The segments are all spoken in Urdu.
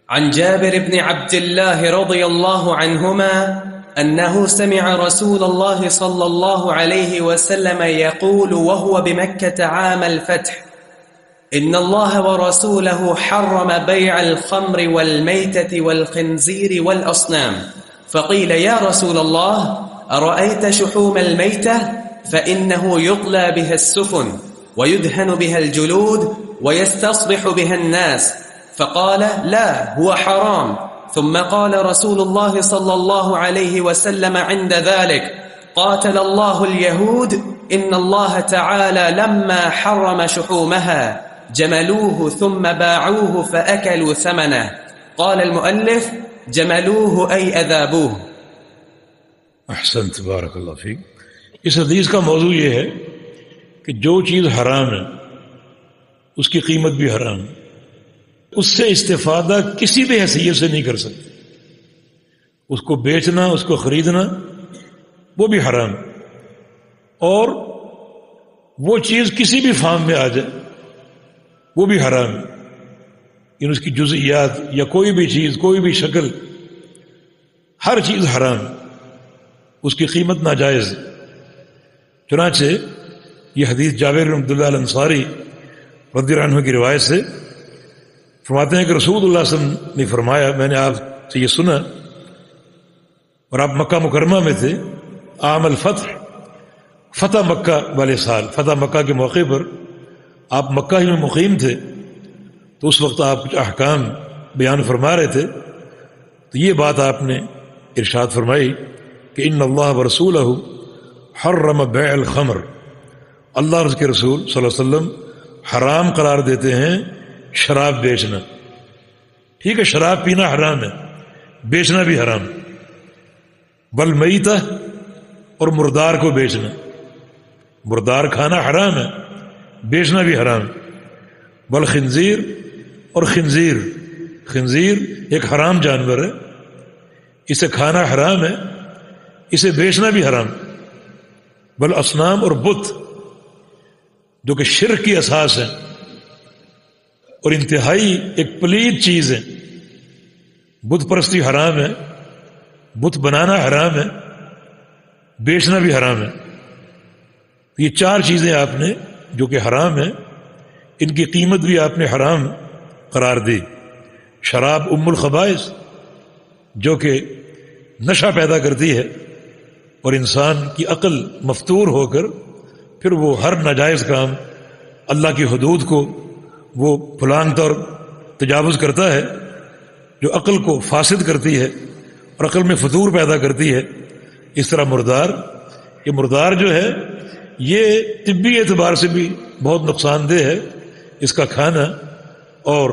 عن جابر بن عبد الله رضي الله عنهما أنه سمع رسول الله صلى الله عليه وسلم يقول وهو بمكة عام الفتح: إن الله ورسوله حرم بيع الخمر والميتة والخنزير والأصنام. فقيل: يا رسول الله، أرأيت شحوم الميتة؟ فإنه يطلى بها السفن ويدهن بها الجلود ويستصبح بها الناس. فقال: لا، هو حرام. ثم قال رسول الله صلى الله عليه وسلم عند ذلك: قاتل الله اليهود، إن الله تعالى لما حرم شحومها جملوه ثم باعوه فأكلوا ثمنه. قال المؤلف: جملوه أي أذابوه. احسنت، بارک اللہ فیک. اس حدیث کا موضوع یہ ہے کہ جو چیز حرام ہے اس کی قیمت بھی حرام ہے، اس سے استفادہ کسی بھی حیثیت سے نہیں کر سکتے. اس کو بیچنا، اس کو خریدنا، وہ بھی حرام ہے. اور وہ چیز کسی بھی فارم میں آ جائے وہ بھی حرام ہے. یعنی اس کی جزئیات یا کوئی بھی چیز، کوئی بھی شکل، ہر چیز حرام ہے، اس کی قیمت ناجائز. چنانچہ یہ حدیث جابر بن عبداللہ الانصاری رضی اللہ عنہ کی روایت سے فرماتے ہیں کہ رسول اللہ صلی اللہ علیہ وسلم نے فرمایا، میں نے آپ سے یہ سنا اور آپ مکہ مکرمہ میں تھے عام الفتح، فتح مکہ والے سال، فتح مکہ کے موقع پر آپ مکہ ہی میں مقیم تھے. تو اس وقت آپ کچھ احکام بیان فرما رہے تھے. تو یہ بات آپ نے ارشاد فرمائی کہ ان اللہ ورسولہ حرم بیع الخمر، اللہ اور اس کے رسول صلی اللہ علیہ وسلم حرام قرار دیتے ہیں شراب بیچنا. ٹھیک ہے، شراب پینا حرام ہے، بیچنا بھی حرام. والمیتہ، اور مردار کو بیچنا، مردار کھانا حرام ہے، بیچنا بھی حرام. والخنزیر، اور خنزیر، خنزیر ایک حرام جانور ہے، اسے کھانا حرام ہے، اسے بیچنا بھی حرام. والاصنام، اور بت جو کہ شرک کی اساس ہے اور انتہائی ایک پلید چیز ہے. بت پرستی حرام ہے، بت بنانا حرام ہے، بیچنا بھی حرام ہے. یہ چار چیزیں آپ نے جو کہ حرام ہیں، ان کی قیمت بھی آپ نے حرام قرار دی. شراب ام الخبائث، جو کہ نشہ پیدا کرتی ہے اور انسان کی عقل مفتور ہو کر پھر وہ ہر ناجائز کام، اللہ کی حدود کو وہ پھلانگتا اور تجاوز کرتا ہے، جو عقل کو فاسد کرتی ہے اور عقل میں فتور پیدا کرتی ہے. اس طرح مردار، یہ مردار جو ہے یہ طبی اعتبار سے بھی بہت نقصان دہ ہے اس کا کھانا، اور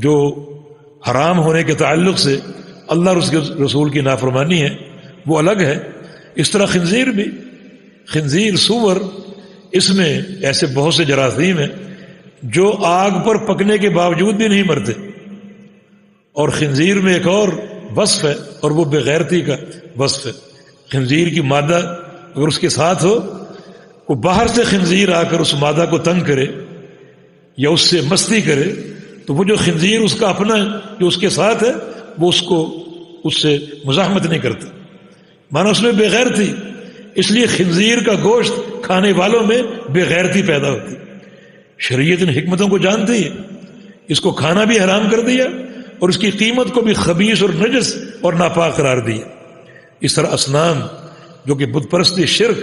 جو حرام ہونے کے تعلق سے اللہ اور اس کے رسول کی نافرمانی ہے وہ الگ ہے. اس طرح خنزیر بھی، خنزیر، سور، اس میں ایسے بہت سے جراثیم ہیں جو آگ پر پکنے کے باوجود بھی نہیں مرتے. اور خنزیر میں ایک اور وصف ہے اور وہ بے غیرتی کا وصف ہے. خنزیر کی مادہ اگر اس کے ساتھ ہو، وہ باہر سے خنزیر آ کر اس مادہ کو تنگ کرے یا اس سے مستی کرے، تو وہ جو خنزیر اس کا اپنا جو اس کے ساتھ ہے وہ اس کو اس سے مزاحمت نہیں کرتا، مانا اس میں بے غیرتی. اس لیے خنزیر کا گوشت کھانے والوں میں بے غیرتی پیدا ہوتی. شریعت ان حکمتوں کو جانتی ہے، اس کو کھانا بھی حرام کر دیا اور اس کی قیمت کو بھی خبیث اور نجس اور ناپاک قرار دیا. اس طرح اصنام جو کہ بت پرستی شرک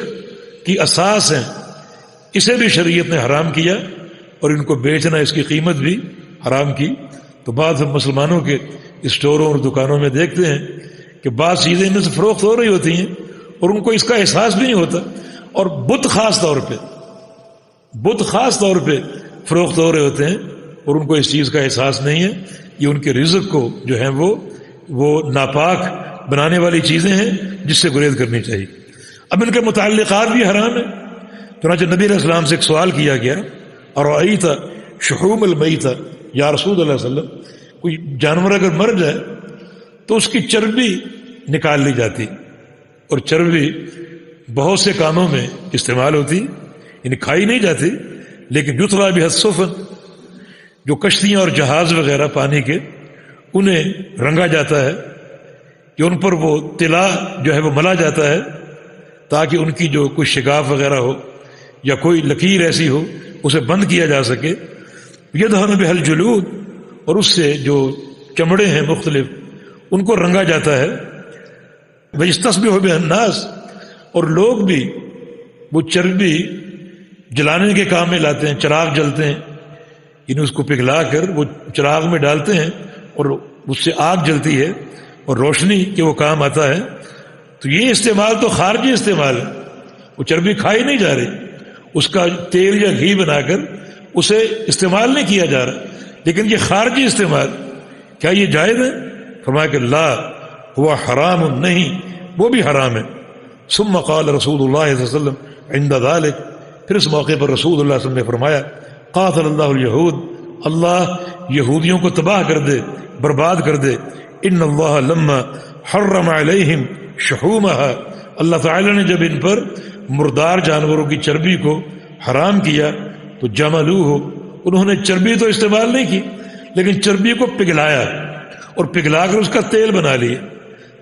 کی اساس ہیں، اسے بھی شریعت نے حرام کیا اور ان کو بیچنا، اس کی قیمت بھی حرام کی. تو بعض ہم مسلمانوں کے اسٹوروں اور دکانوں میں دیکھتے ہیں کہ بعض چیزیں ان میں سے فروخت ہو رہی ہوتی ہیں اور ان کو اس کا احساس بھی نہیں ہوتا، اور بت خاص طور پہ فروخت ہو رہے ہوتے ہیں اور ان کو اس چیز کا احساس نہیں ہے. یہ ان کے رزق کو جو ہے وہ ناپاک بنانے والی چیزیں ہیں جس سے گریز کرنی چاہیے. اب ان کے متعلقات بھی حرام ہیں. چنانچہ نبی علیہ السلام سے ایک سوال کیا گیا، ارأیت شحوم المیتہ، یا رسول اللہ صلی اللہ علیہ وسلم، کوئی جانور اگر مر جائے تو اس کی چربی نکال لی جاتی، اور چربی بہت سے کاموں میں استعمال ہوتی، یعنی کھائی نہیں جاتی، لیکن یطویٰ بہا السفن، جو کشتیاں اور جہاز وغیرہ پانی کے، انہیں رنگا جاتا ہے کہ ان پر وہ طلا جو ہے وہ ملا جاتا ہے تاکہ ان کی جو کوئی شگاف وغیرہ ہو یا کوئی لکیر ایسی ہو اسے بند کیا جا سکے. یدہن بہل جلود، اور اس سے جو چمڑے ہیں مختلف ان کو رنگا جاتا ہے. ویستسبح بہ الناس، اور لوگ بھی وہ چربی جلانے کے کام میں لاتے ہیں، چراغ جلتے ہیں، یعنی اس کو پگھلا کر وہ چراغ میں ڈالتے ہیں اور اس سے آگ جلتی ہے اور روشنی کے وہ کام آتا ہے. تو یہ استعمال تو خارجی استعمال ہے، وہ چربی کھائی نہیں جا رہی، اس کا تیل یا گھی بنا کر اسے استعمال نہیں کیا جا رہا. لیکن یہ خارجی استعمال کیا یہ جائز ہے؟ فرمایا کہ لا ہوا حرام، نہیں وہ بھی حرام ہے. ثم قال رسول اللہ صلی اللہ علیہ وسلم عند ذلك، پھر اس موقع پر رسول اللہ صلی اللہ علیہ وسلم نے فرمایا قاتل اللہ الیہود، اللہ یہودیوں کو تباہ کر دے، برباد کر دے. ان اللہ لما حرم علیہم شحومها، اللہ تعالی نے جب ان پر مردار جانوروں کی چربی کو حرام کیا تو جملوہ، انہوں نے چربی تو استعمال نہیں کی لیکن چربی کو پگھلایا اور پگھلا کر اس کا تیل بنا لیا.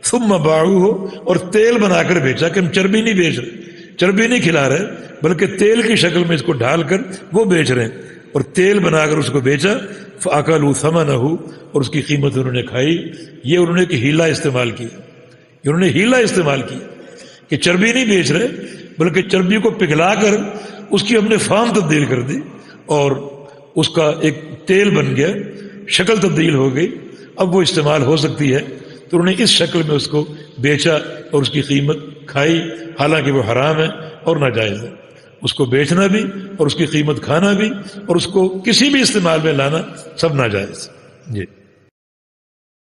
ثم باعوہ، اور تیل بنا کر بیچا، کہ ہم چربی نہیں بیچ رہے، چربی نہیں کھلا رہے بلکہ تیل کی شکل میں اس کو ڈال کر وہ بیچ رہے ہیں، اور تیل بنا کر اس کو بیچا. فاکلوا ثمنہ، اور اس کی قیمت انہوں نے کھائی. یہ انہوں نے کہ ہیلا استعمال کیا، انہوں نے ہیلا استعمال کیا کہ چربی نہیں بیچ رہے بلکہ چربی کو پگھلا کر اس کی ہم نے فارم تبدیل کر دی اور اس کا ایک تیل بن گیا، شکل تبدیل ہو گئی، اب وہ استعمال ہو سکتی ہے. تو انہوں نے اس شکل میں اس کو بیچا اور اس کی قیمت کھائی، حالانکہ وہ حرام ہے اور ناجائز ہے. اس کو بیچنا بھی اور اس کی قیمت کھانا بھی اور اس کو کسی بھی استعمال میں لانا سب ناجائز. جی.